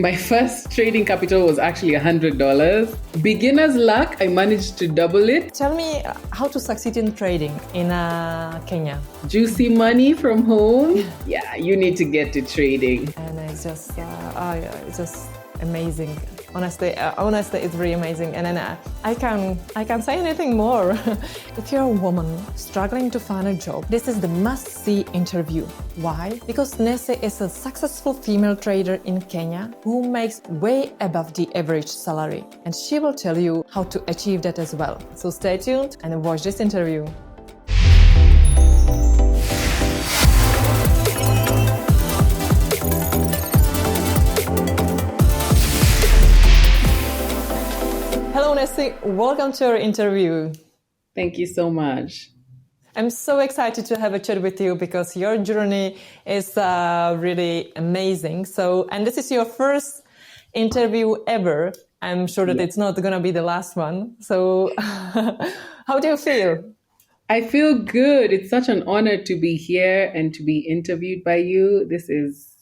My first trading capital was actually $100. Beginner's luck, I managed to double it. Tell me how to succeed in trading in Kenya. Juicy money from home. Yeah, you need to get to trading. And it's just amazing. Honestly, it's really amazing. And then I can't say anything more. If you're a woman struggling to find a job, this is the must-see interview. Why? Because Nessy is a successful female trader in Kenya who makes way above the average salary. And she will tell you how to achieve that as well. So stay tuned and watch this interview. Hello, Nessy. Welcome to our interview. Thank you so much. I'm so excited to have a chat with you because your journey is really amazing. And this is your first interview ever. I'm sure that it's not going to be the last one. So how do you feel? I feel good. It's such an honor to be here and to be interviewed by you. This is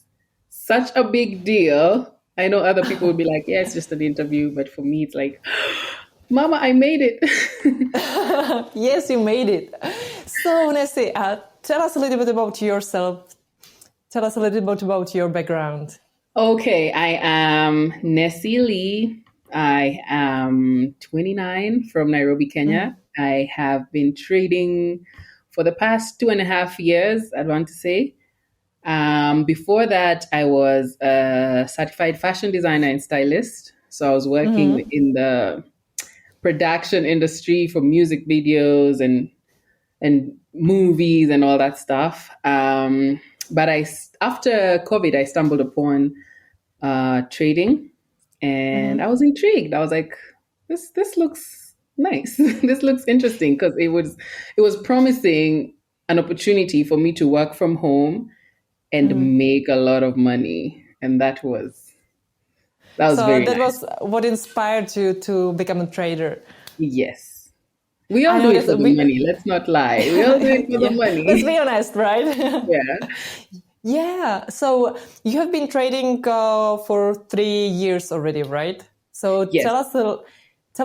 such a big deal. I know other people would be like, yeah, it's just an interview. But for me, it's like, Mama, I made it. Yes, you made it. So, Nessy, tell us a little bit about yourself. Tell us a little bit about your background. Okay, I am Nessy Lee. I am 29 from Nairobi, Kenya. I have been trading for the past 2.5 years, I'd want to say. Before that, I was a certified fashion designer and stylist. So I was working in the production industry for music videos and movies and all that stuff. But after COVID, I stumbled upon trading, and I was intrigued. I was like, this looks nice. This looks interesting because it was promising an opportunity for me to work from home and make a lot of money. And that was very nice. Was what inspired you to become a trader. Yes. We all do it for the money. Let's not lie. We all do it for the money. Let's be honest, right? Yeah. Yeah. So you have been trading for 3 years already, right? So yes. Tell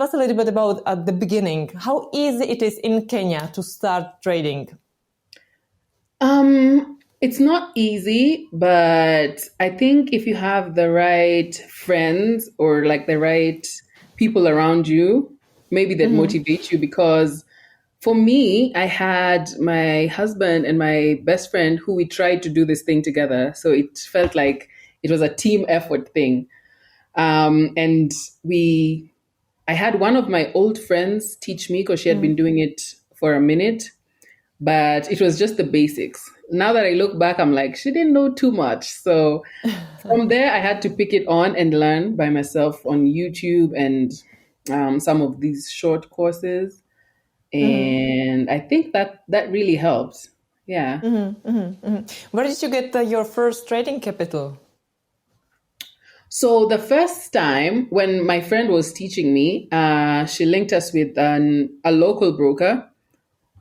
us a little bit about at the beginning, how easy it is in Kenya to start trading. It's not easy, but I think if you have the right friends or like the right people around you, maybe that motivate you. Because for me, I had my husband and my best friend who we tried to do this thing together. So it felt like it was a team effort thing. And I had one of my old friends teach me because she had been doing it for a minute, but it was just the basics. Now that I look back, I'm like, she didn't know too much. So from there, I had to pick it on and learn by myself on YouTube and some of these short courses. And I think that really helped. Yeah. Where did you get your first trading capital? So the first time when my friend was teaching me, she linked us with a local broker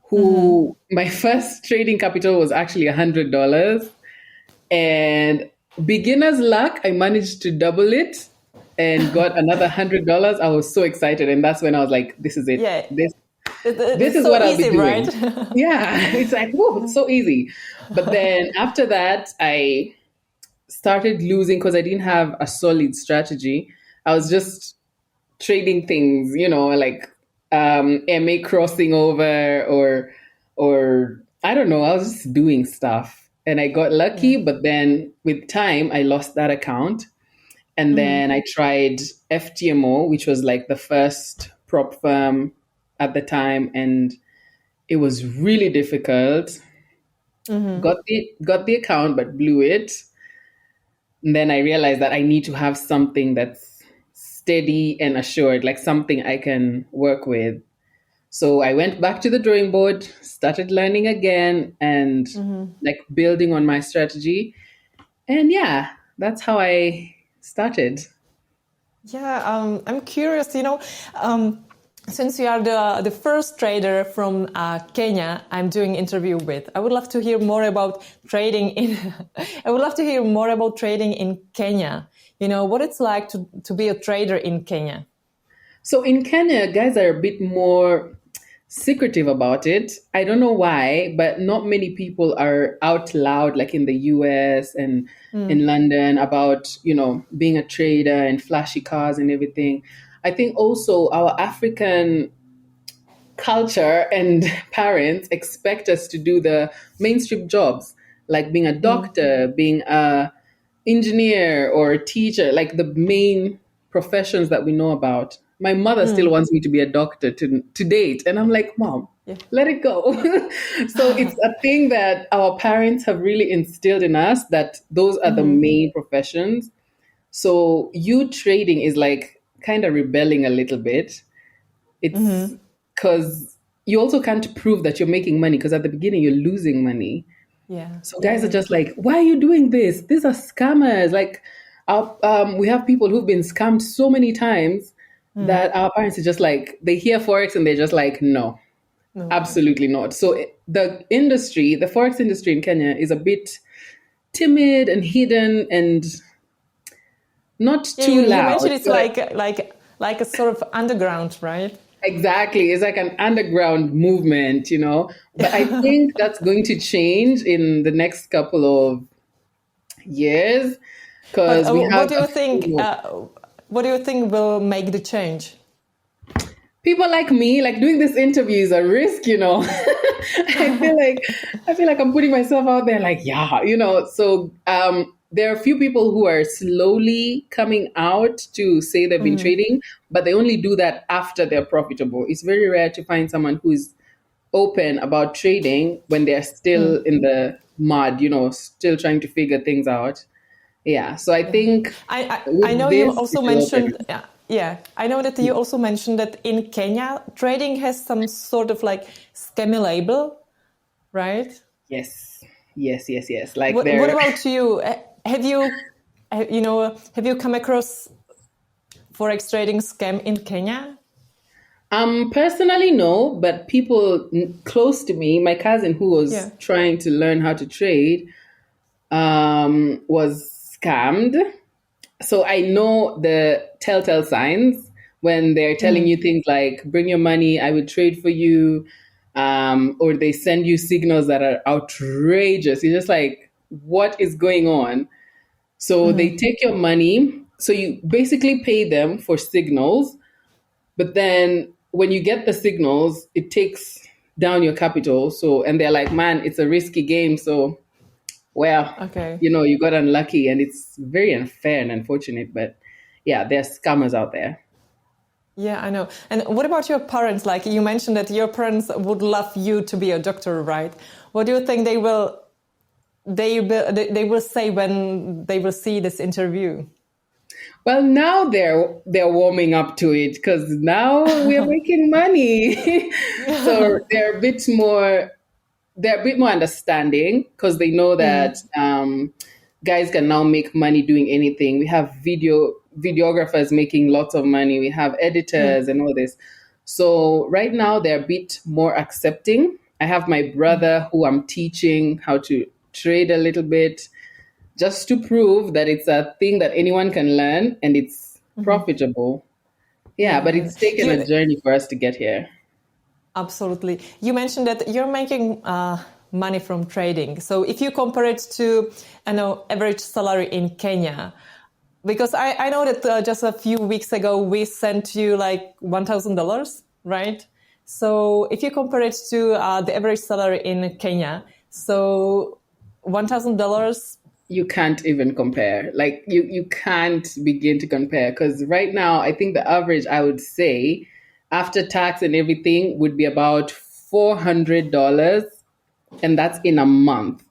who my first trading capital was actually $100. And beginner's luck, I managed to double it and got another $100. I was so excited. And that's when I was like, this is it. Yeah. This is so what I'll easy, be doing. Right? Yeah. It's like, whoa, it's so easy. But then after that, I started losing because I didn't have a solid strategy. I was just trading things, like MA crossing over or I don't know. I was just doing stuff and I got lucky, but then with time I lost that account. And then I tried FTMO, which was like the first prop firm at the time. And it was really difficult. Got the account, but blew it. And then I realized that I need to have something that's steady and assured, like something I can work with. So I went back to the drawing board, started learning again and like building on my strategy. And yeah, that's how I started. Yeah, I'm curious, since you are the first trader from Kenya I'm doing interview with, I would love to hear more about trading in I would love to hear more about trading in Kenya. what it's like to be a trader in Kenya. So in Kenya, guys are a bit more secretive about it. I don't know why, but not many people are out loud like in the US and in London about, being a trader and flashy cars and everything. I think also our African culture and parents expect us to do the mainstream jobs, like being a doctor, being a engineer or a teacher, like the main professions that we know about. My mother still wants me to be a doctor to date. And I'm like, Mom, Yeah. let it go. So it's a thing that our parents have really instilled in us that those are the main professions. So you trading is like kind of rebelling a little bit. It's because you also can't prove that you're making money because at the beginning you're losing money. Yeah. So guys are just like, why are you doing this? These are scammers. Like, we have people who've been scammed so many times that our parents are just like, they hear Forex and they're just like, no, No. absolutely not. So the industry, the Forex industry in Kenya is a bit timid and hidden and not Yeah, too you loud. mentioned it's So, like a sort of underground, right? exactly. It's like an underground movement, But I think that's going to change in the next couple of years But because we have what do you a think? few What do you think will make the change? people like me, like doing this interview is a risk, I feel like I'm putting myself out there like, yeah, So there are a few people who are slowly coming out to say they've been trading, but they only do that after they're profitable. It's very rare to find someone who's open about trading when they're still in the mud, still trying to figure things out. Yeah. So I think I know with you this, also it will mentioned, open. yeah, I know that you also mentioned that in Kenya, trading has some sort of like scammy label, right? Yes. Yes, yes, yes. Like What there, about you? Have you come across forex trading scam in Kenya? personally, no, but people close to me, my cousin who was Yeah. trying to learn how to trade, was scammed. So I know the telltale signs when they're telling you things like, bring your money, I will trade for you. Or they send you signals that are outrageous. You're just like, what is going on? So they take your money. So you basically pay them for signals. But then when you get the signals, it takes down your capital. So, and they're like, man, it's a risky game. So, well, Okay. you got unlucky and it's very unfair and unfortunate. But yeah, there's scammers out there. Yeah, I know. And what about your parents? Like you mentioned that your parents would love you to be a doctor, right? What do you think they will say when they will see this interview? Well, now they're warming up to it because now we're making money. So they're a bit more understanding because they know that guys can now make money doing anything. We have videographers making lots of money. We have editors and all this. So right now they're a bit more accepting. I have my brother who I'm teaching how to trade a little bit just to prove that it's a thing that anyone can learn and it's profitable. Yeah, but it's taken a journey for us to get here. Absolutely. You mentioned that you're making money from trading. So if you compare it to, average salary in Kenya, because I know that just a few weeks ago we sent you like $1,000, right? So if you compare it to the average salary in Kenya, so $1,000. You can't even compare. Like you can't begin to compare because right now I think the average I would say after tax and everything would be about $400, and that's in a month.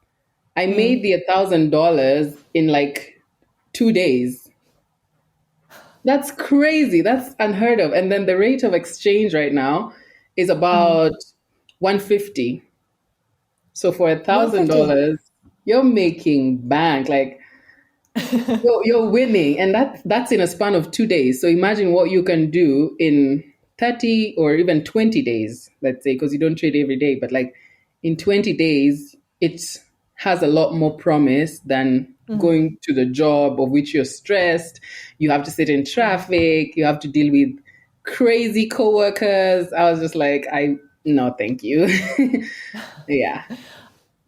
I made the $1,000 in like 2 days. That's crazy. That's unheard of. And then the rate of exchange right now is about 150. So for $150. $1,000, you're making bank. Like you're winning, and that's in a span of 2 days. So imagine what you can do in 30 or even 20 days, let's say, because you don't trade every day, but like in 20 days, it has a lot more promise than going to the job of which you're stressed. You have to sit in traffic. You have to deal with crazy coworkers. I was just like, no, thank you. Yeah.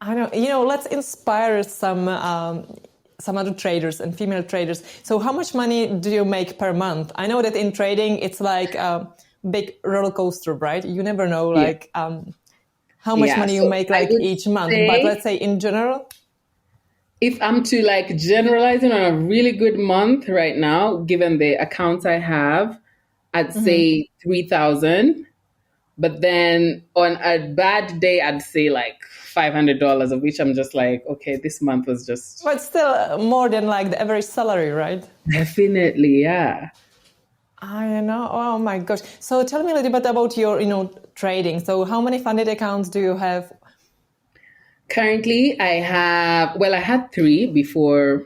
I know. Let's inspire some other traders and female traders. So how much money do you make per month? I know that in trading, it's like a big roller coaster, right? You never know, Yeah. like, how much Yeah. money you So make I like would each month. But say, let's say in general. if I'm to like generalize it on a really good month right now, given the accounts I have, I'd say 3,000. But then on a bad day, I'd say like $500, of which I'm just like, okay, this month was just But still more than like the average salary, right? definitely, yeah. I know. Oh my gosh. So tell me a little bit about your, trading. So how many funded accounts do you have? Currently, I had three before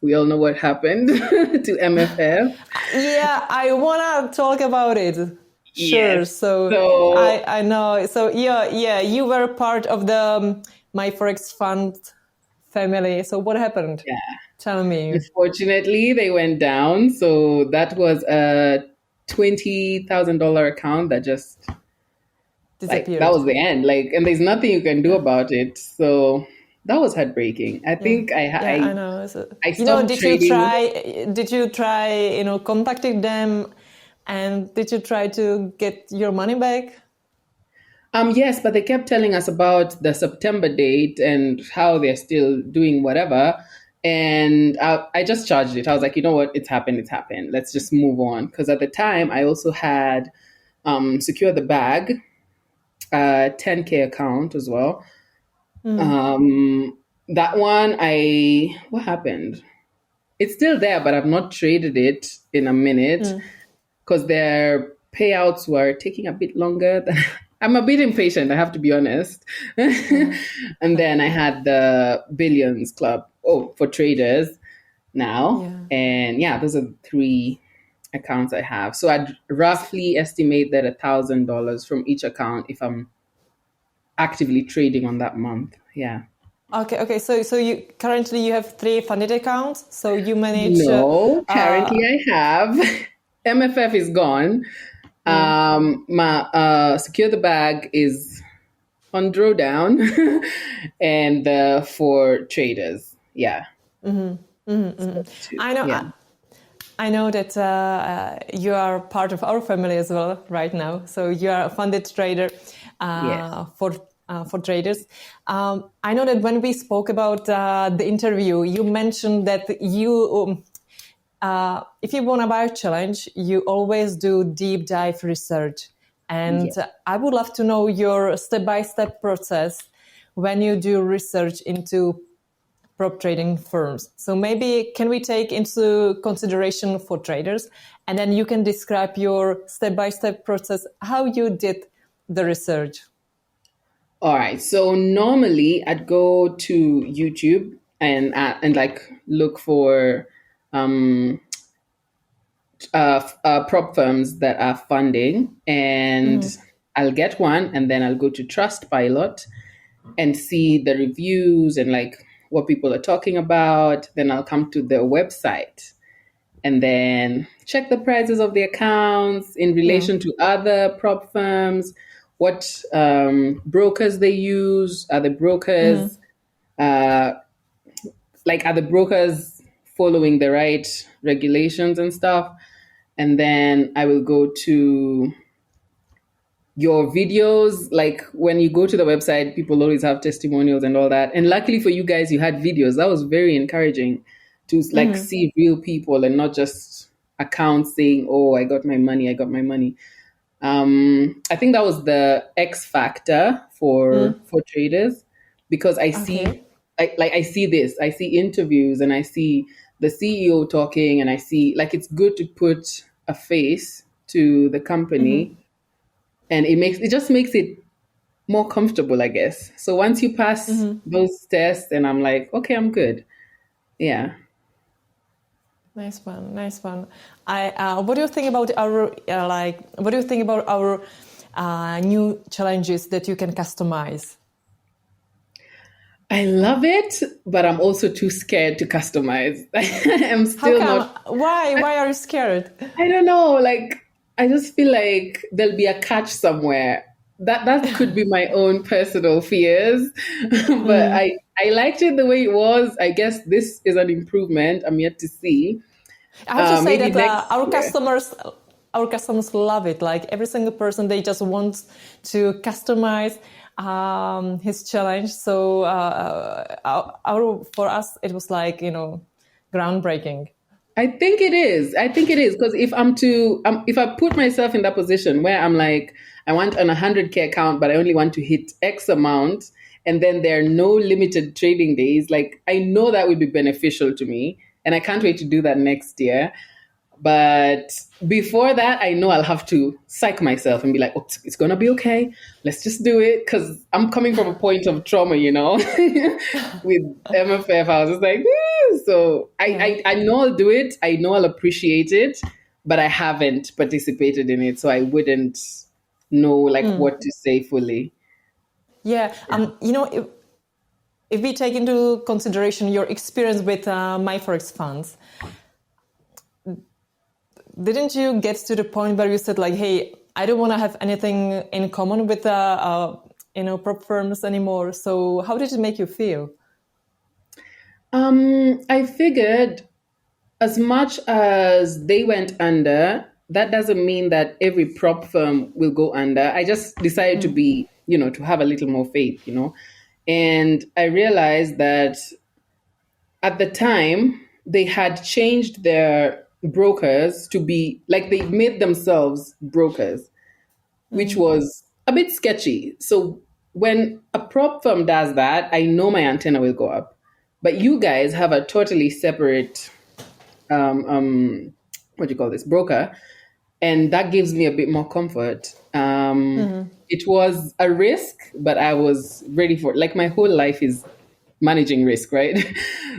we all know what happened to MFF. Yeah, I want to talk about it. Sure. Yes. So So, I know. So yeah, you were part of the My Forex Fund family. So what happened? yeah, Tell me. unfortunately, they went down. So that was a $20,000 account that just like that Disappeared. was the end. Like, and there's nothing you can do about it. So that was heartbreaking. I Yeah. think Yeah, I know. So, I stopped trading. did you try, contacting them, and did you try to get your money back? Yes, but they kept telling us about the September date and how they're still doing whatever. And I just charged it. I was like, you know what? It's happened. It's happened. Let's just move on. Because at the time, I also had Secure the Bag, 10K account as well. That one, what happened? It's still there, but I've not traded it in a minute because their payouts were taking a bit longer than I'm a bit impatient, I have to be honest. And then I had the Billions Club, for traders now. Yeah. And yeah, those are the three accounts I have. So I'd roughly estimate that $1,000 from each account if I'm actively trading on that month. Yeah. Okay. So you currently you have three funded accounts. So you manage. No, currently I have MFF is gone. My Secure the Bag is on drawdown, and for traders, yeah. So two, I know. yeah. I know that you are part of our family as well right now. So you are a funded trader Yes. for traders. I know that when we spoke about the interview, you mentioned that you, if you want to buy a challenge, you always do deep dive research. And Yes. I would love to know your step-by-step process when you do research into prop trading firms. So maybe can we take into consideration for traders, and then you can describe your step-by-step process, how you did the research. All right. So normally I'd go to YouTube and like look for um prop firms that are funding, and I'll get one, and then I'll go to Trustpilot and see the reviews and like what people are talking about. Then I'll come to their website and then check the prices of the accounts in relation to other prop firms, what brokers they use. Are the brokers uh, are the brokers following the right regulations and stuff? And then I will go to your videos. Like when you go to the website, people always have testimonials and all that. And luckily for you guys, you had videos. That was very encouraging to like see real people and not just accounts saying, "Oh, I got my money. I got my money." I think that was the X factor for traders, because I see, I see this. I see interviews and I see the CEO talking, and I see like it's good to put a face to the company, and it just makes it more comfortable, I guess. So once you pass those tests, and I'm like, okay, I'm good. Yeah. Nice one, nice one. What do you think about our What do you think about our new challenges that you can customize? I love it, but I'm also too scared to customize. I'm How still come? not, Why are you scared? I don't know, like I just feel like there'll be a catch somewhere. That could be my own personal fears. But I liked it the way it was. I guess this is an improvement. I'm yet to see. I have to say Maybe that next year. our customers love it. Like every single person, they just want to customize his challenge. So for us, it was like groundbreaking. I think it is. I think it is because if I put myself in that position where I'm like, I want an 100K account, but I only want to hit X amount, and then there are no limited trading days, like I know that would be beneficial to me, and I can't wait to do that next year. But before that, I know I'll have to psych myself and be like, oh, it's going to be okay. Let's just do it. Because I'm coming from a point of trauma, with MFF. I was just like, so Yeah. I know I'll do it. I know I'll appreciate it, but I haven't participated in it. So I wouldn't know like what to say fully. Yeah. If we take into consideration your experience with MyForex funds, didn't you get to the point where you said like, hey, I don't want to have anything in common with prop firms anymore? So how did it make you feel? I figured as much as they went under, that doesn't mean that every prop firm will go under. I just decided to be, to have a little more faith. And I realized that at the time, they had changed their brokers to be like they made themselves brokers, which was a bit sketchy. So when a prop firm does that, I know my antenna will go up. But you guys have a totally separate what do you call this, broker, and that gives me a bit more comfort. It was a risk, but I was ready for it. Like my whole life is managing risk, right?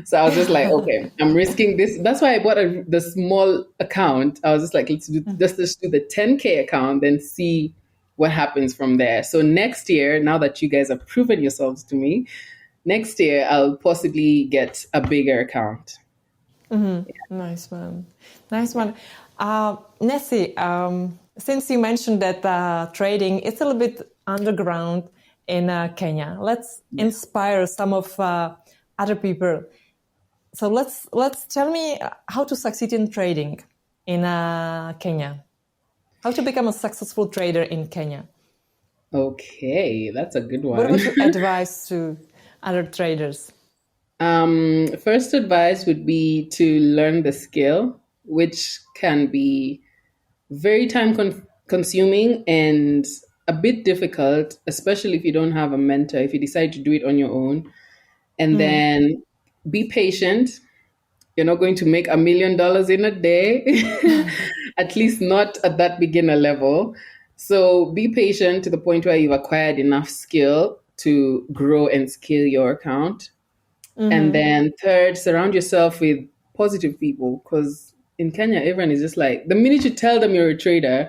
So I was just like, okay, I'm risking this. That's why I bought the small account. I was just like, let's do the 10K account, then see what happens from there. So next year, now that you guys have proven yourselves to me, next year I'll possibly get a bigger account. Nice one. Nice one. Nessy, since you mentioned that trading is a little bit underground in Kenya, let's inspire some of other people. So let's tell me how to succeed in trading in Kenya. How to become a successful trader in Kenya. Okay, that's a good What one. would you advise to other traders? First advice would be to learn the skill, which can be very time consuming and a bit difficult, especially if you don't have a mentor, if you decide to do it on your own. And then be patient. You're not going to make $1 million in a day, at least not at that beginner level. So be patient to the point where you've acquired enough skill to grow and scale your account. And then third, surround yourself with positive people because in Kenya, everyone is just like, the minute you tell them you're a trader,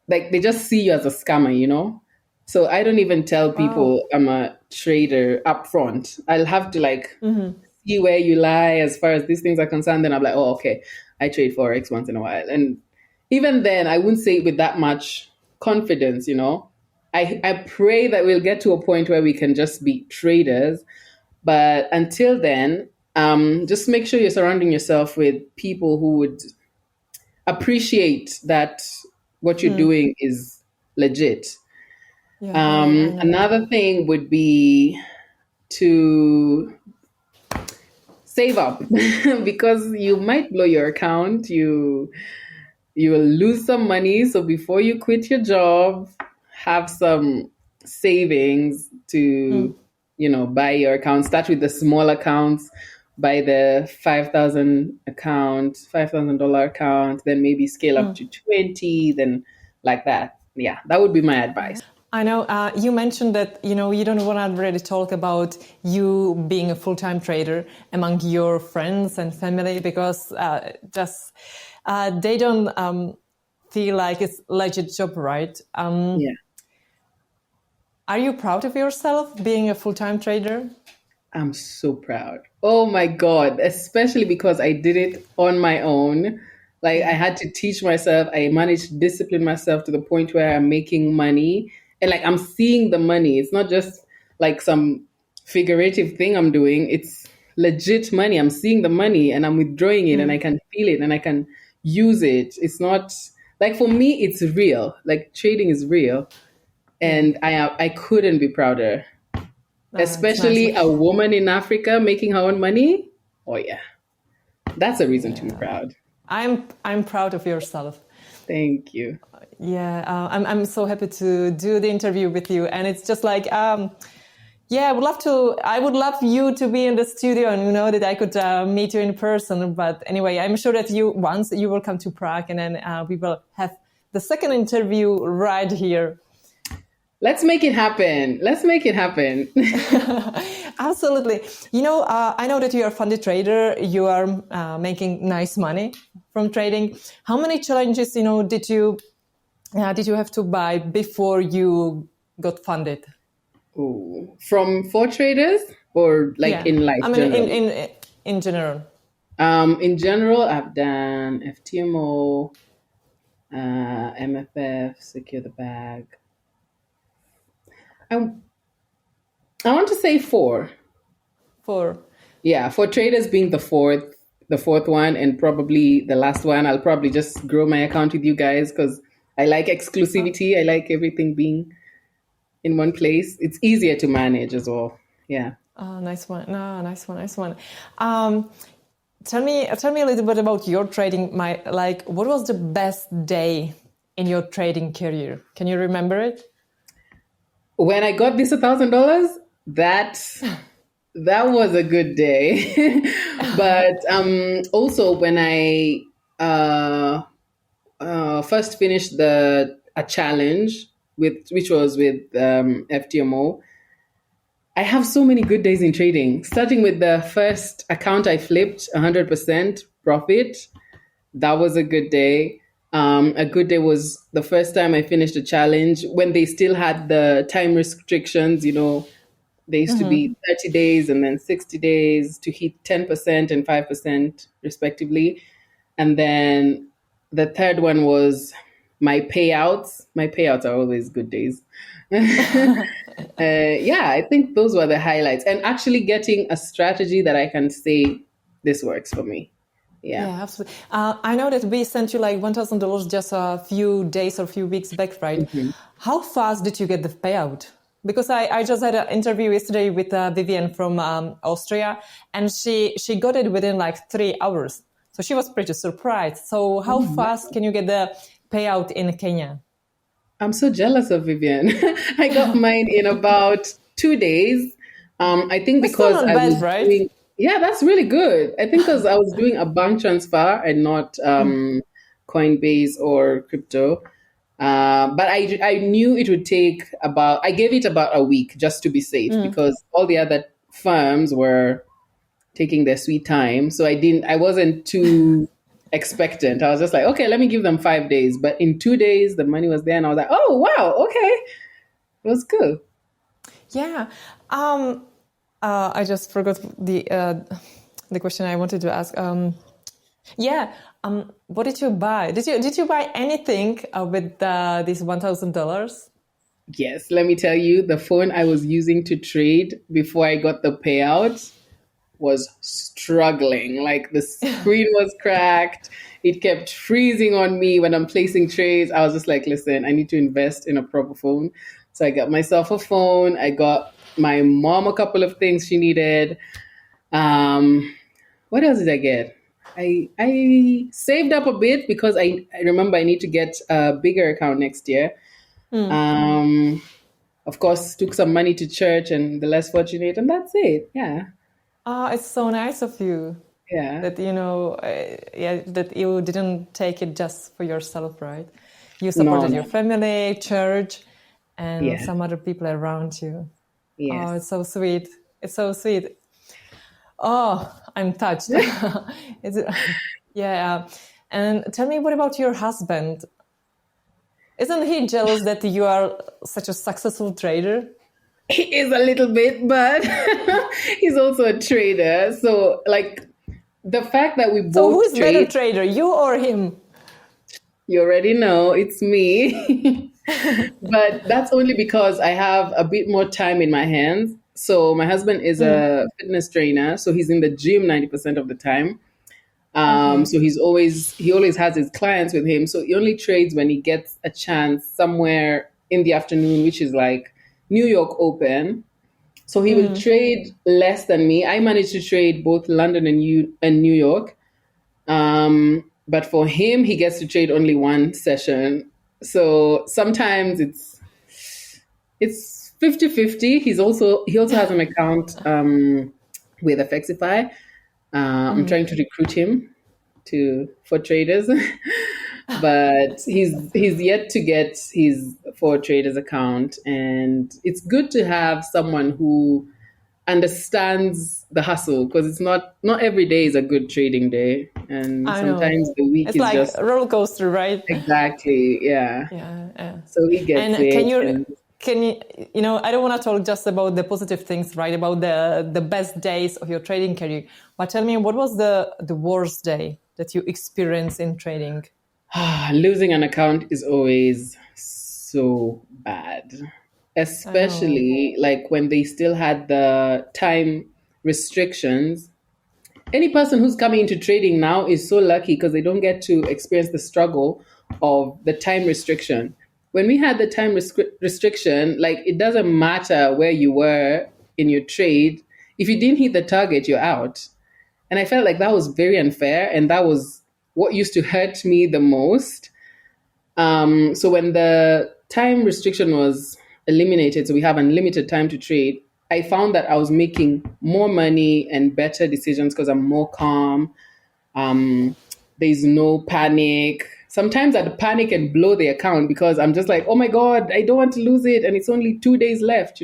like they just see you as a scammer. So I don't even tell Wow. people I'm a trader up front. I'll have to like see where you lie as far as these things are concerned. Then I'm like, oh, okay, I trade Forex once in a while. And even then, I wouldn't say it with that much confidence. I pray that we'll get to a point where we can just be traders. But until then, just make sure you're surrounding yourself with people who would appreciate that what you're doing is legit. Yeah, I know. Another thing would be to save up because you might blow your account. You will lose some money. So before you quit your job, have some savings to, buy your account. Start with the small accounts, buy the 5,000 account, $5,000 account, then maybe scale up to 20, then like that. Yeah, that would be my advice. I know you mentioned that you don't want to really talk about you being a full-time trader among your friends and family because just they don't feel like it's legit job, right? Yeah. Are you proud of yourself being a full-time trader? I'm so proud. Oh my God. Especially because I did it on my own. Like I Yeah. had to teach myself. I managed to discipline myself to the point where I'm making money. And like I'm seeing the money. It's not just like some figurative thing I'm doing. It's legit money. I'm seeing the money and I'm withdrawing it and I can feel it and I can use it. It's not like for me, it's real. Like trading is real. Yeah. And I couldn't be prouder, It's nice. especially a woman in Africa making her own money. Oh yeah, that's a reason to be Yeah. proud. I'm proud of yourself. Thank you. Yeah, I'm so happy to do the interview with you, and it's just like yeah, I would love to. I would love you to be in the studio, and that I could meet you in person. But anyway, I'm sure that once you will come to Prague, and then we will have the second interview right here. Let's make it happen. Let's make it happen. Absolutely. I know that you are a fundy trader. You are making nice money from trading. How many challenges, did you have to buy before you got funded? Ooh. From for traders or like in life I mean, generally? in general. In general, I've done FTMO, MFF, secure the bag. I I want to say four. For Yeah, for traders being the fourth one, and probably the last one. I'll probably just grow my account with you guys because I like exclusivity. I like everything being in one place. It's easier to manage as well. Yeah. nice one. No, nice one, nice one. Tell me a little bit about your trading. What was the best day in your trading career? Can you remember it? When I got this $1,000, that was a good day. But also when I first finished a challenge which was with FTMO. I have so many good days in trading. Starting with the first account I flipped 100% profit. That was a good day. A good day was the first time I finished a challenge when they still had the time restrictions. They used to be 30 days and then 60 days to hit 10% and 5% respectively. And then the third one was my payouts. My payouts are always good days. Yeah, I think those were the highlights. And actually getting a strategy that I can say, this works for me. Yeah. Yeah, absolutely. I know that we sent you like $1,000 just a few days or a few weeks back, right? Mm-hmm. How fast did you get the payout? Because I just had an interview yesterday with Vivian from Austria, and she got it within like 3 hours. So she was pretty surprised. So how fast can you get the payout in Kenya? I'm so jealous of Vivian. I got mine in about 2 days. I think That's still because not I bad, was right? doing, yeah, that's really good. I think because I was doing a bank transfer and not Coinbase or crypto. But I knew it would take I gave it about a week just to be safe because all the other firms were taking their sweet time. So I wasn't too expectant. I was just like, okay, let me give them 5 days. But in 2 days, the money was there and I was like, oh, wow, okay. It was cool. Yeah. I just forgot the question I wanted to ask. Yeah. What did you buy? Did you buy anything with this $1,000? Yes, let me tell you, the phone I was using to trade before I got the payout was struggling. Like the screen was cracked. It kept freezing on me when I'm placing trades. I was just like, listen, I need to invest in a proper phone. So I got myself a phone. I got my mom a couple of things she needed. What else did I get? I saved up a bit because I remember I need to get a bigger account next year. Of course, took some money to church and the less fortunate, and that's it. Yeah. It's so nice of you Yeah. that that you didn't take it just for yourself, right? You No, supported no. your family, church, and Yeah. some other people around you. Oh, Yes. it's so sweet. It's so sweet. Oh, I'm touched. It's, yeah. And tell me, what about your husband? Isn't he jealous that you are such a successful trader? He is a little bit, but he's also a trader. So, like, the fact that we So who both is better trade, trader, you or him? you already know it's me. But that's only because I have a bit more time in my hands. So, my husband is a fitness trainer, so he's in the gym 90% of the time. Okay. So he always has his clients with him. So he only trades when he gets a chance somewhere in the afternoon, which is like New York open. So he will trade less than me. I managed to trade both London and New York. But for him, he gets to trade only one session. So sometimes it's 50-50. He also has an account with Effexify. I'm trying to recruit him to for traders, but he's yet to get his for traders account, and it's good to have someone who understands the hustle because it's not every day is a good trading day, and I know. sometimes the week It's is like just a roller coaster, right? exactly yeah. Yeah, yeah. So he gets And can it, you and can you I don't want to talk just about the positive things, right? About the best days of your trading career. But tell me, what was the worst day that you experienced in trading? losing an account is always so bad, I know. especially like when they still had the time restrictions. Any person who's coming into trading now is so lucky because they don't get to experience the struggle of the time restriction. When we had the time restriction, like it doesn't matter where you were in your trade. If you didn't hit the target, you're out. And I felt like that was very unfair. And that was what used to hurt me the most. So when the time restriction was eliminated, so we have unlimited time to trade, I found that I was making more money and better decisions because I'm more calm. Um, there's no panic. Sometimes I'd panic and blow the account because I'm just like, oh my God, I don't want to lose it. And it's only 2 days left.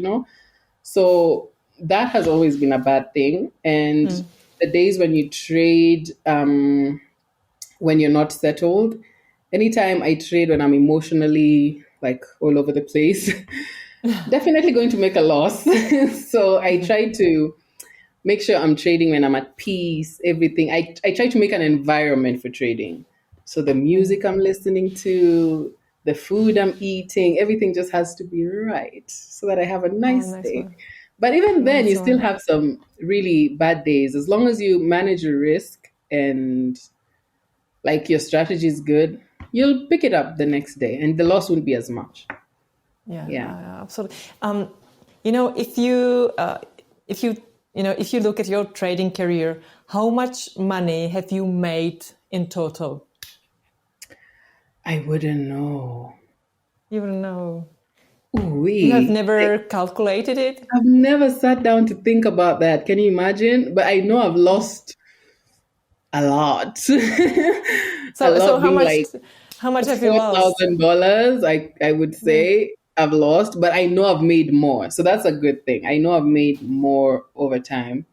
So that has always been a bad thing. And the days when you trade, when you're not settled, anytime I trade when I'm emotionally like all over the place, definitely going to make a loss. So I try to make sure I'm trading when I'm at peace, everything. I try to make an environment for trading. So the music I'm listening to, the food I'm eating, everything just has to be right so that I have a Oh, nice nice day. one. But even then, Nice you still one. have some really bad days. As long as you manage your risk and like your strategy is good, you'll pick it up the next day and the loss won't be as much. Yeah, Yeah. absolutely. If you look at your trading career, how much money have you made in total? I wouldn't know. You don't know. Ooh, You have never calculated it. I've never sat down to think about that. Can you imagine? But I know I've lost a lot. A So lot being like how much have you lost? $4,000, I would Yeah, say I've lost, but I know I've made more. So that's a good thing. I know I've made more over time.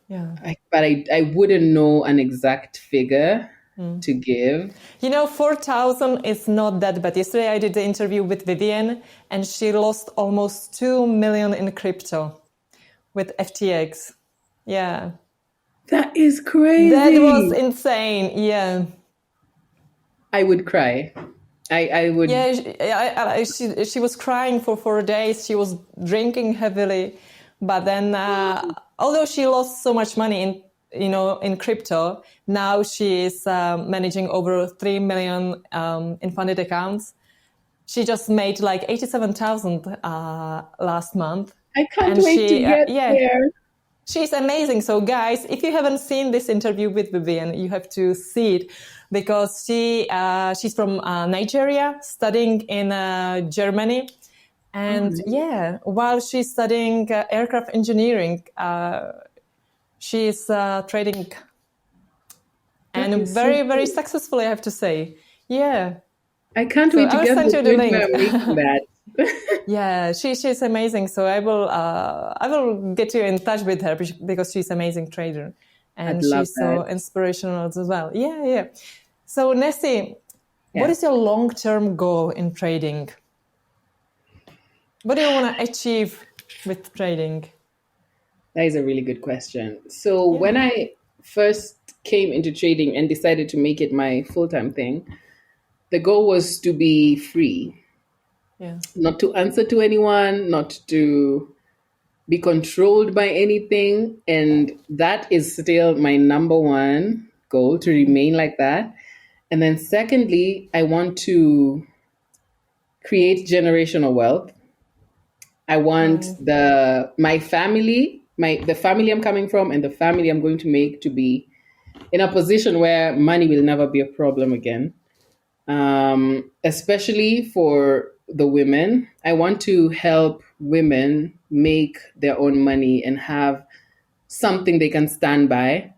yeah. But I wouldn't know an exact figure to give. 4,000 is not that bad. Yesterday I did the interview with Vivian, and she lost almost 2 million in crypto with FTX. Yeah, That is that was crazy. insane. Yeah. I would cry. I would. Yeah, she was crying for 4 days. She was drinking heavily, but then although she lost so much money in crypto, now she is managing over 3 million in funded accounts. She just made like 87,000 last month, I can't and wait to get yeah. there. She's amazing. So, guys, if you haven't seen this interview with Vivian, you have to see it because she's from Nigeria, studying in Germany, and yeah, while she's studying aircraft engineering, she's trading That and is so very, very cool. successfully, I have to say. Yeah. I can't So wait to I will get to send the you the point where link. I'm making that. Yeah, she's amazing. So I will get you in touch with her because she's an amazing trader, I'd and love she's that. so inspirational as well. Yeah, yeah. So Nessy, what Yeah. is your long-term goal in trading? What do you want to achieve with trading? That is a really good question. So Yeah. when I first came into trading and decided to make it my full-time thing, the goal was to be free, Yeah. not to answer to anyone, not to be controlled by anything. And that is still my number one goal, to remain like that. And then secondly, I want to create generational wealth. I want Oh. my family, the family I'm coming from and the family I'm going to make to be in a position where money will never be a problem again. Especially for the women. I want to help women make their own money and have something they can stand by.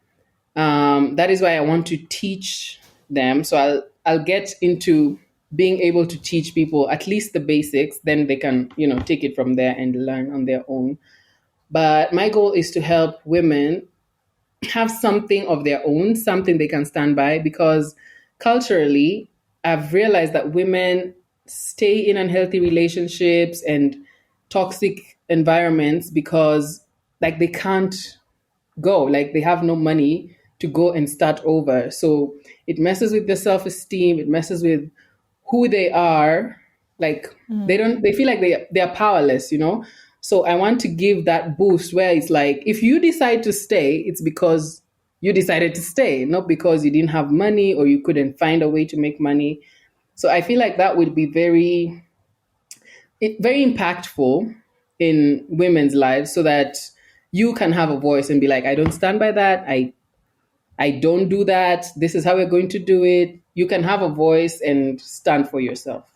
That is why I want to teach them. So I'll get into being able to teach people at least the basics. Then they can take it from there and learn on their own. But my goal is to help women have something of their own, something they can stand by, because culturally, I've realized that women stay in unhealthy relationships and toxic environments because like they can't go, like they have no money to go and start over. So it messes with their self-esteem, it messes with who they are. Like they feel like they're powerless. So I want to give that boost where it's like, if you decide to stay, it's because you decided to stay, not because you didn't have money or you couldn't find a way to make money. So I feel like that would be very impactful in women's lives, so that you can have a voice and be like, I don't stand by that. I don't do that. This is how we're going to do it. You can have a voice and stand for yourself.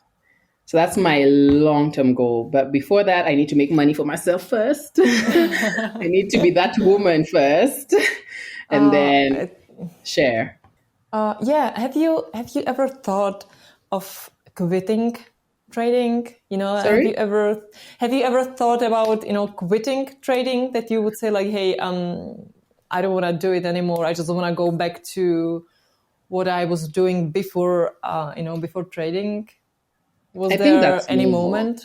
So that's my long-term goal. But before that, I need to make money for myself first. I need to be that woman first and then It- share. yeah. Have you ever thought of quitting trading? Sorry? Have you ever thought about quitting trading? That you would say like, hey, I don't want to do it anymore. I just want to go back to what I was doing before. Before trading. Was I think there that's any normal. moment?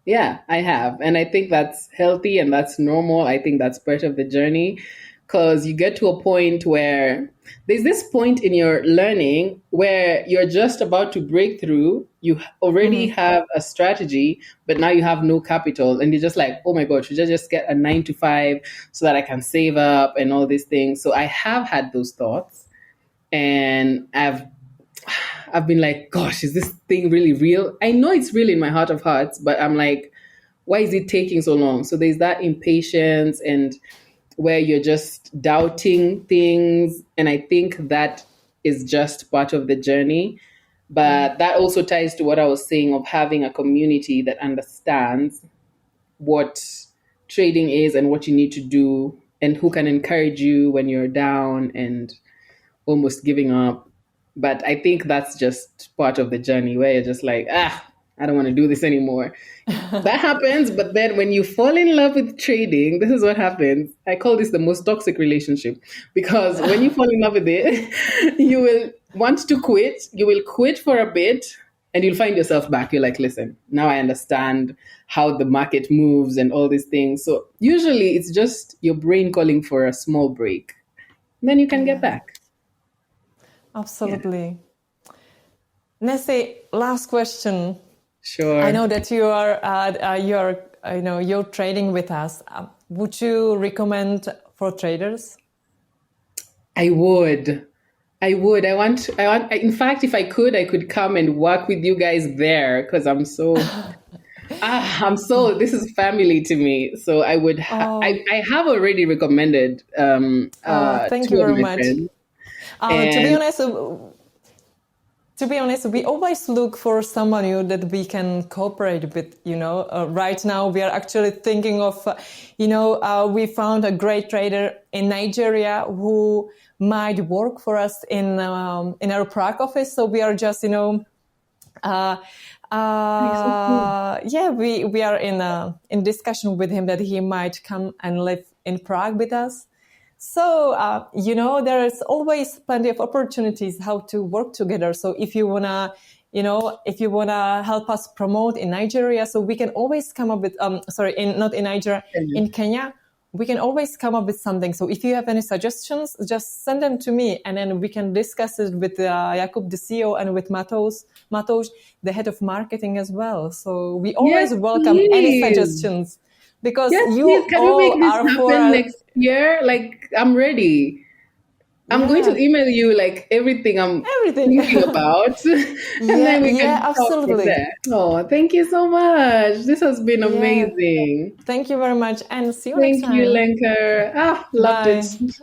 Yeah, I have. And I think that's healthy and that's normal. I think that's part of the journey, because you get to a point where there's this point in your learning where you're just about to break through. You already have a strategy, but now you have no capital. And you're just like, oh my God, should I just get a 9 to 5 so that I can save up and all these things? So I have had those thoughts, and I've been like, gosh, is this thing really real? I know it's real in my heart of hearts, but I'm like, why is it taking so long? So there's that impatience and where you're just doubting things. And I think that is just part of the journey. Yeah. But that also ties to what I was saying of having a community that understands what trading is and what you need to do, and who can encourage you when you're down and almost giving up. But I think that's just part of the journey where you're just like, I don't want to do this anymore. That happens, but then when you fall in love with trading, this is what happens. I call this the most toxic relationship, because when you fall in love with it, you will want to quit. You will quit for a bit and you'll find yourself back. You're like, listen, now I understand how the market moves and all these things. So usually it's just your brain calling for a small break. Then you can get Yeah. back. Yeah, Absolutely. Nessy, last question. I sure. know that you're trading with us. Would you recommend for traders? I would. I would. In fact, if I could, I could come and work with you guys there, because this is family to me. So I would, Oh, I have already recommended thank you two of very my much. friends. To be And honest, we always look for someone that we can cooperate with. Right now we are actually thinking of, we found a great trader in Nigeria who might work for us in our Prague office. So we are just, uh, so cool. yeah, we are in discussion with him that he might come and live in Prague with us. So, there is always plenty of opportunities how to work together. So if you want to if you want to help us promote in Nigeria, so we can always come up with, not in Nigeria, in Kenya, we can always come up with something. So if you have any suggestions, just send them to me, and then we can discuss it with Jakub, the CEO, and with Matoj, the head of marketing as well. So we always Yes, welcome any please. suggestions, because Yes, you please. Can we make all this are for happen us. next year? Like, I'm ready. I'm going to email you like everything I'm thinking about, and then we can talk from absolutely. there. Oh, thank you so much. This has been amazing. Thank you very much, and see you next Thank you, time. Lenker. Loved Bye. it.